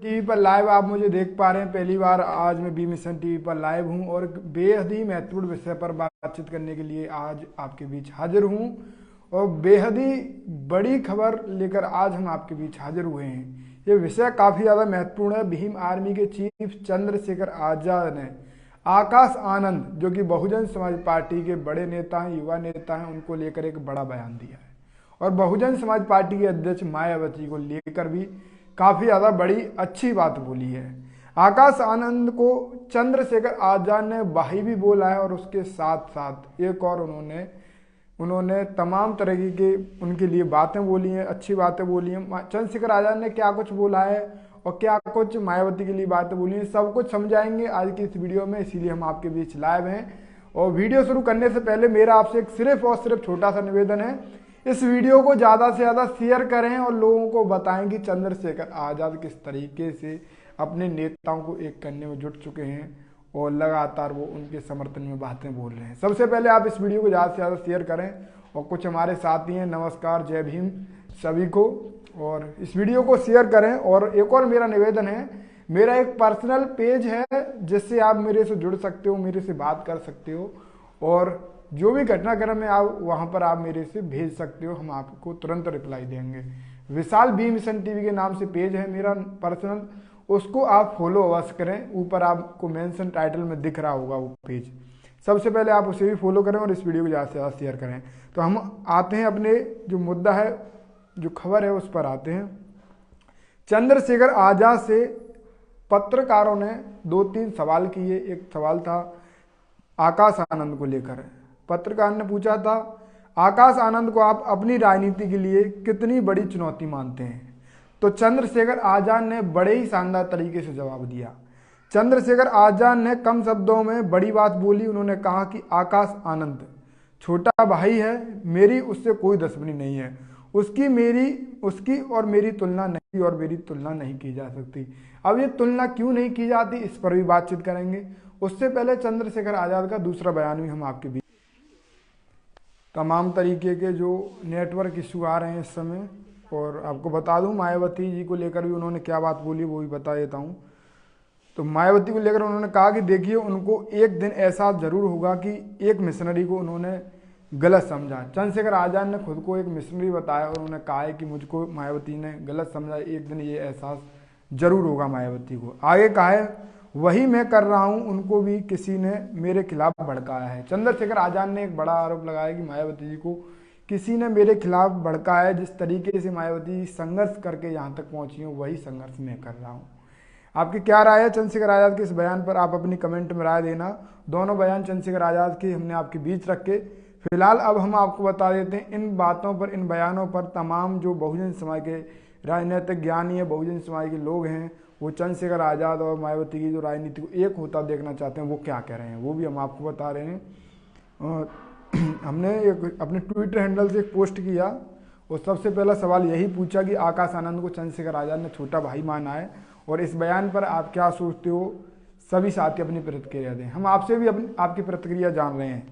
TV पर live आप मुझे देख पा रहे हैं। पहली बार आज मैं बी मिशन टीवी पर लाइव हूं और बेहद ही महत्वपूर्ण विषय पर बातचीत करने के लिए आज आपके बीच हाजिर हूं और बेहद ही बड़ी खबर लेकर आज हम आपके बीच हाजिर हुए हैं। ये विषय काफ़ी ज़्यादा महत्वपूर्ण है। भीम आर्मी के चीफ चंद्रशेखर आज़ाद ने आकाश आनंद, जो कि बहुजन समाज पार्टी के बड़े नेता हैं, युवा नेता हैं, उनको लेकर एक बड़ा बयान दिया है और बहुजन समाज पार्टी के अध्यक्ष मायावती को लेकर भी काफी ज्यादा बड़ी अच्छी बात बोली है। आकाश आनंद को चंद्रशेखर आजाद ने भाई भी बोला है और उसके साथ साथ एक और उन्होंने तमाम तरह की उनके लिए बातें बोली हैं, अच्छी बातें बोली हैं। चंद्रशेखर आजाद ने क्या कुछ बोला है और क्या कुछ मायावती के लिए बातें बोली हैं, सब कुछ समझाएंगे आज की इस वीडियो में, इसीलिए हम आपके बीच लाइव हैं। और वीडियो शुरू करने से पहले मेरा आपसे एक सिर्फ और सिर्फ छोटा सा निवेदन है, इस वीडियो को ज़्यादा से ज़्यादा शेयर करें और लोगों को बताएं कि चंद्रशेखर आज़ाद किस तरीके से अपने नेताओं को एक करने में जुट चुके हैं और लगातार वो उनके समर्थन में बातें बोल रहे हैं। सबसे पहले आप इस वीडियो को ज़्यादा से ज़्यादा शेयर करें और कुछ हमारे साथी हैं, नमस्कार, जय भीम सभी को, और इस वीडियो को शेयर करें। और एक और मेरा निवेदन है, मेरा एक पर्सनल पेज है जिससे आप मेरे से जुड़ सकते हो, मेरे से बात कर सकते हो और जो भी घटनाक्रम है आप वहां पर आप मेरे से भेज सकते हो, हम आपको तुरंत रिप्लाई देंगे। विशाल बी मिशन टीवी के नाम से पेज है मेरा पर्सनल, उसको आप फॉलो अवश्य करें। ऊपर आपको मेंशन टाइटल में दिख रहा होगा वो पेज, सबसे पहले आप उसे भी फॉलो करें और इस वीडियो को ज़्यादा से ज़्यादा शेयर करें। तो हम आते हैं अपने जो मुद्दा है, जो खबर है उस पर आते हैं। चंद्रशेखर आजाद से पत्रकारों ने 2-3 सवाल किए। एक सवाल था आकाश आनंद को लेकर। पत्रकार ने पूछा था, आकाश आनंद को आप अपनी राजनीति के लिए कितनी बड़ी चुनौती मानते हैं? तो चंद्रशेखर आजाद ने बड़े ही शानदार तरीके से जवाब दिया। चंद्रशेखर आजाद ने कम शब्दों में बड़ी बात बोली। उन्होंने कहा कि आकाश आनंद छोटा भाई है, मेरी उससे कोई दुश्मनी नहीं है, उसकी और मेरी तुलना नहीं की जा सकती। अब ये तुलना क्यों नहीं की जाती, इस पर भी बातचीत करेंगे। उससे पहले चंद्रशेखर आजाद का दूसरा बयान भी हम आपके बीच, तमाम तरीके के जो नेटवर्क इशू आ रहे हैं इस समय, और आपको बता दूं मायावती जी को लेकर भी उन्होंने क्या बात बोली वो भी बता देता हूं। तो मायावती को लेकर उन्होंने कहा कि देखिए, उनको एक दिन एहसास जरूर होगा कि एक मिशनरी को उन्होंने गलत समझा। चंद्रशेखर आजाद ने खुद को एक मिशनरी बताया और उन्होंने कहा है कि मुझको मायावती ने गलत समझा, एक दिन ये एहसास जरूर होगा मायावती को। आगे कहा है, वही मैं कर रहा हूं, उनको भी किसी ने मेरे खिलाफ भड़काया है। चंद्रशेखर आजाद ने एक बड़ा आरोप लगाया कि मायावती जी को किसी ने मेरे खिलाफ भड़काया है। जिस तरीके से मायावती संघर्ष करके यहाँ तक पहुंची हो, वही संघर्ष मैं कर रहा हूँ। आपकी क्या राय है चंद्रशेखर आजाद के इस बयान पर? आप अपनी कमेंट में राय देना। दोनों बयान चंद्रशेखर आजाद के हमने आपके बीच रखे। फिलहाल अब हम आपको बता देते हैं इन बातों पर, इन बयानों पर तमाम जो बहुजन समाज के राजनीतिक ज्ञानी है, बहुजन समाज के लोग हैं, वो चंद्रशेखर आजाद और मायावती की जो राजनीति को एक होता देखना चाहते हैं, वो क्या कह रहे हैं, वो भी हम आपको बता रहे हैं। और हमने एक अपने ट्विटर हैंडल से एक पोस्ट किया और सबसे पहला सवाल यही पूछा कि आकाश आनंद को चंद्रशेखर आजाद ने छोटा भाई माना है और इस बयान पर आप क्या सोचते हो? सभी साथी अपनी प्रतिक्रिया दें, हम आपसे भी आपकी प्रतिक्रिया जान रहे हैं।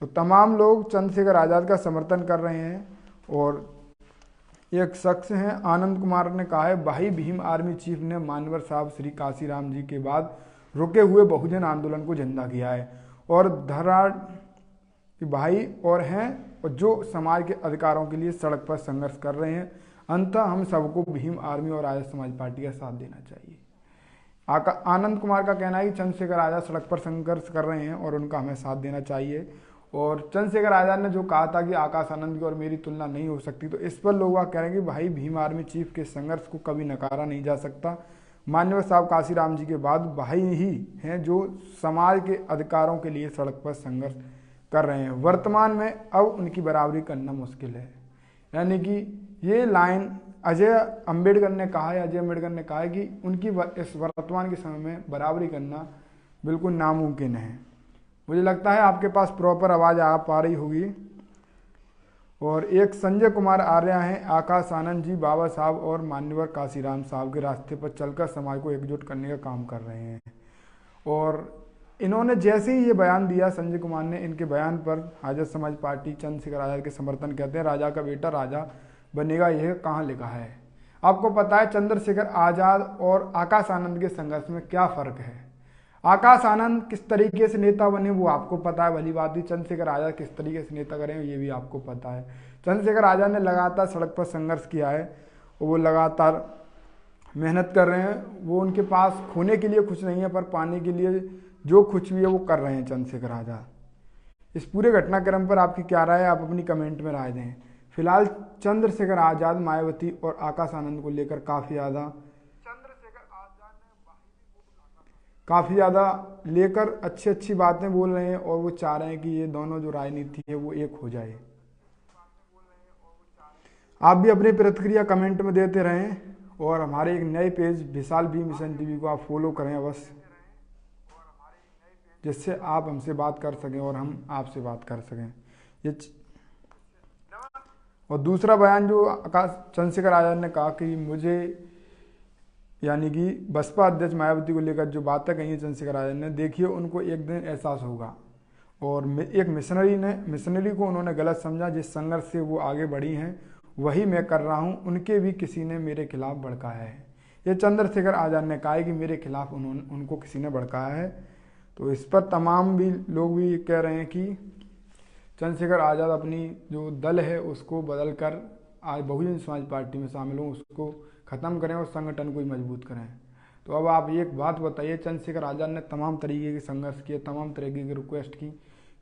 तो तमाम लोग चंद्रशेखर आजाद का समर्थन कर रहे हैं और एक शख्स हैं आनंद कुमार ने कहा है, भाई भीम आर्मी चीफ ने मानवर साहब श्री काशीराम जी के बाद रुके हुए बहुजन आंदोलन को जिंदा किया है और धराड़ भाई और हैं और जो समाज के अधिकारों के लिए सड़क पर संघर्ष कर रहे हैं। अंततः हम सबको भीम आर्मी और आर्य समाज पार्टी का साथ देना चाहिए। आनंद कुमार का कहना है कि चंद्रशेखर आजाद सड़क पर संघर्ष कर रहे हैं और उनका हमें साथ देना चाहिए। और चंद्रशेखर आजाद ने जो कहा था कि आकाश आनंद की और मेरी तुलना नहीं हो सकती, तो इस पर लोग कह रहे हैं कि भाई भीम आर्मी चीफ के संघर्ष को कभी नकारा नहीं जा सकता। मान्यवर साहब काशीराम जी के बाद भाई ही हैं जो समाज के अधिकारों के लिए सड़क पर संघर्ष कर रहे हैं। वर्तमान में अब उनकी बराबरी करना मुश्किल है। यानी कि ये लाइन अजय अम्बेडकर ने कहा है कि उनकी इस वर्तमान के समय में बराबरी करना बिल्कुल नामुमकिन है। मुझे लगता है आपके पास प्रॉपर आवाज़ आ पा रही होगी। और एक संजय कुमार आर्य हैं, आकाश आनंद जी बाबा साहब और मान्यवर काशीराम साहब के रास्ते पर चलकर समाज को एकजुट करने का काम कर रहे हैं। और इन्होंने जैसे ही ये बयान दिया संजय कुमार ने, इनके बयान पर आजाद समाज पार्टी चंद्रशेखर आजाद के समर्थन कहते हैं, राजा का बेटा राजा बनेगा, यह कहाँ लिखा है? आपको पता है चंद्रशेखर आजाद और आकाश आनंद के संघर्ष में क्या फर्क है। आकाश आनंद किस तरीके से नेता बने वो आपको पता है, भली बात ही। चंद्रशेखर आजाद किस तरीके से नेता करें ये भी आपको पता है। चंद्रशेखर आजाद ने लगातार सड़क पर संघर्ष किया है और वो लगातार मेहनत कर रहे हैं। वो उनके पास खोने के लिए कुछ नहीं है, पर पाने के लिए जो कुछ भी है वो कर रहे हैं चंद्रशेखर आजाद। इस पूरे घटनाक्रम पर आपकी क्या राय है, आप अपनी कमेंट में राय दें। फिलहाल चंद्रशेखर आजाद मायावती और आकाश आनंद को लेकर काफ़ी ज़्यादा लेकर अच्छी बातें बोल रहे हैं और वो चाह रहे हैं कि ये दोनों जो राजनीति है वो एक हो जाए। आप भी अपनी प्रतिक्रिया कमेंट में देते रहें और हमारे एक नए पेज विशाल बी मिशन टीवी को आप फॉलो करें अवश्य, जिससे आप हमसे बात कर सकें और हम आपसे बात कर सकें। ये और दूसरा बयान जो चंद्रशेखर आजाद ने कहा कि मुझे यानी कि बसपा अध्यक्ष मायावती को लेकर जो बातें कही चंद्रशेखर आजाद ने, देखिए उनको एक दिन एहसास होगा। और एक मिशनरी को उन्होंने गलत समझा। जिस संघर्ष से वो आगे बढ़ी हैं वही मैं कर रहा हूँ, उनके भी किसी ने मेरे खिलाफ भड़काया है। ये चंद्रशेखर आजाद ने कहा है कि मेरे खिलाफ उनको किसी ने भड़काया है। तो इस पर तमाम भी लोग भी कह रहे हैं कि चंद्रशेखर आजाद अपनी जो दल है उसको बदल कर आज बहुजन समाज पार्टी में शामिल हों, उसको ख़त्म करें और संगठन को ही मजबूत करें। तो अब आप एक बात बताइए, चंद्रशेखर आजाद ने तमाम तरीके के संघर्ष किए, तमाम तरीके की रिक्वेस्ट की,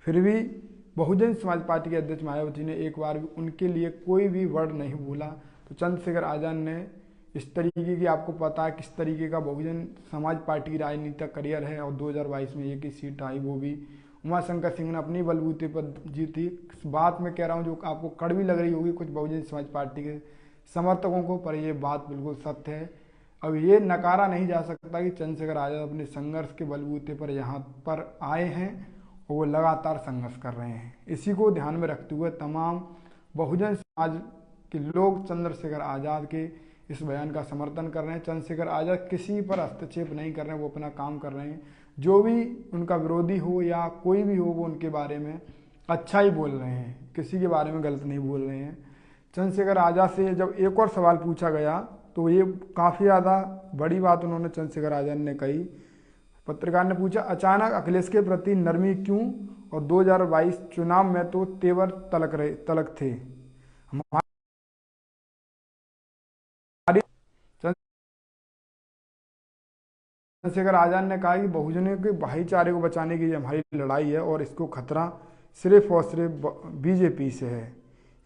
फिर भी बहुजन समाज पार्टी के अध्यक्ष मायावती ने एक बार भी उनके लिए कोई भी वर्ड नहीं बोला। तो चंद्रशेखर आजाद ने इस तरीके की, आपको पता है किस तरीके का बहुजन समाज पार्टी की राजनीतिक करियर है, और 2022 में एक ही सीट आई, वो भी उमाशंकर सिंह ने अपनी बलबूते पर जीती। इस बात में कह रहा हूँ जो आपको कड़वी लग रही होगी कुछ बहुजन समाज पार्टी के समर्थकों को, पर ये बात बिल्कुल सत्य है। अब ये नकारा नहीं जा सकता कि चंद्रशेखर आजाद अपने संघर्ष के बलबूते पर यहाँ पर आए हैं और वो लगातार संघर्ष कर रहे हैं। इसी को ध्यान में रखते हुए तमाम बहुजन समाज के लोग चंद्रशेखर आजाद के इस बयान का समर्थन कर रहे हैं। चंद्रशेखर आजाद किसी पर हस्तक्षेप नहीं कर रहे हैं, वो अपना काम कर रहे हैं। जो भी उनका विरोधी हो या कोई भी हो, वो उनके बारे में अच्छा ही बोल रहे हैं, किसी के बारे में गलत नहीं बोल रहे हैं। चंद्रशेखर आजाद से जब एक और सवाल पूछा गया तो ये काफ़ी ज़्यादा बड़ी बात उन्होंने चंद्रशेखर आजाद ने कही। पत्रकार ने पूछा, अचानक अखिलेश के प्रति नरमी क्यों, और 2022 चुनाव में तो तेवर तलक थे। चंद्रशेखर आजाद ने कहा कि बहुजनों के भाईचारे को बचाने की हमारी लड़ाई है और इसको खतरा सिर्फ और सिर्फ बीजेपी से है।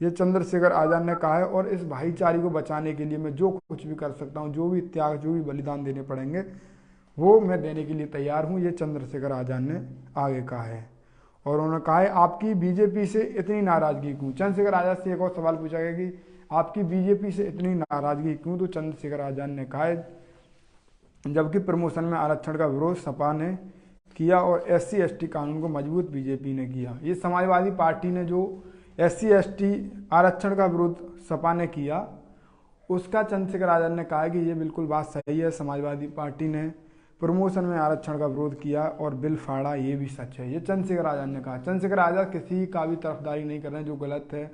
ये चंद्रशेखर आजाद ने कहा है और इस भाईचारे को बचाने के लिए मैं जो कुछ भी कर सकता हूँ, जो भी त्याग, जो भी बलिदान देने पड़ेंगे वो मैं देने के लिए तैयार हूँ। ये चंद्रशेखर आजाद ने आगे कहा है। और उन्होंने कहा है, आपकी बीजेपी से इतनी नाराजगी क्यों। चंद्रशेखर आजाद से एक और सवाल पूछा गया कि आपकी बीजेपी से इतनी नाराजगी क्यों। तो चंद्रशेखर आजाद ने कहा है, जबकि प्रमोशन में आरक्षण का विरोध सपा ने किया और SC/ST कानून को मजबूत बीजेपी ने किया। ये समाजवादी पार्टी ने जो SC/ST आरक्षण का विरोध सपा ने किया, उसका चंद्रशेखर आजाद ने कहा कि ये बिल्कुल बात सही है। समाजवादी पार्टी ने प्रमोशन में आरक्षण का विरोध किया और बिल फाड़ा, ये भी सच है। ये चंद्रशेखर आजाद ने कहा। चंद्रशेखर आजाद किसी का भी तरफदारी नहीं कर रहे हैं, जो गलत है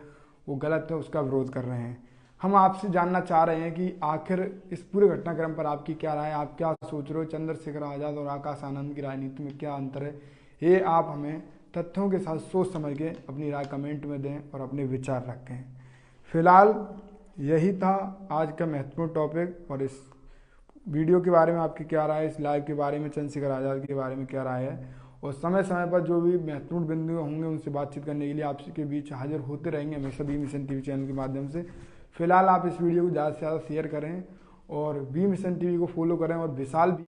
वो गलत है, उसका विरोध कर रहे हैं। हम आपसे जानना चाह रहे हैं कि आखिर इस पूरे घटनाक्रम पर आपकी क्या राय है, आप क्या सोच रहे हो, चंद्रशेखर आजाद और आकाश आनंद की राजनीति में क्या अंतर है। ये आप हमें तथ्यों के साथ सोच समझ के अपनी राय कमेंट में दें और अपने विचार रखें। फिलहाल यही था आज का महत्वपूर्ण टॉपिक, और इस वीडियो के बारे में आपकी क्या राय है, इस लाइव के बारे में, चंद्रशेखर आजाद के बारे में क्या राय है। और समय समय पर जो भी महत्वपूर्ण बिंदु होंगे उनसे बातचीत करने के लिए आपके बीच हाजिर होते रहेंगे हमेशा बी मिशन टीवी चैनल के माध्यम से। फिलहाल आप इस वीडियो को ज़्यादा से ज़्यादा शेयर करें और बी मिशन टीवी को फॉलो करें और विशाल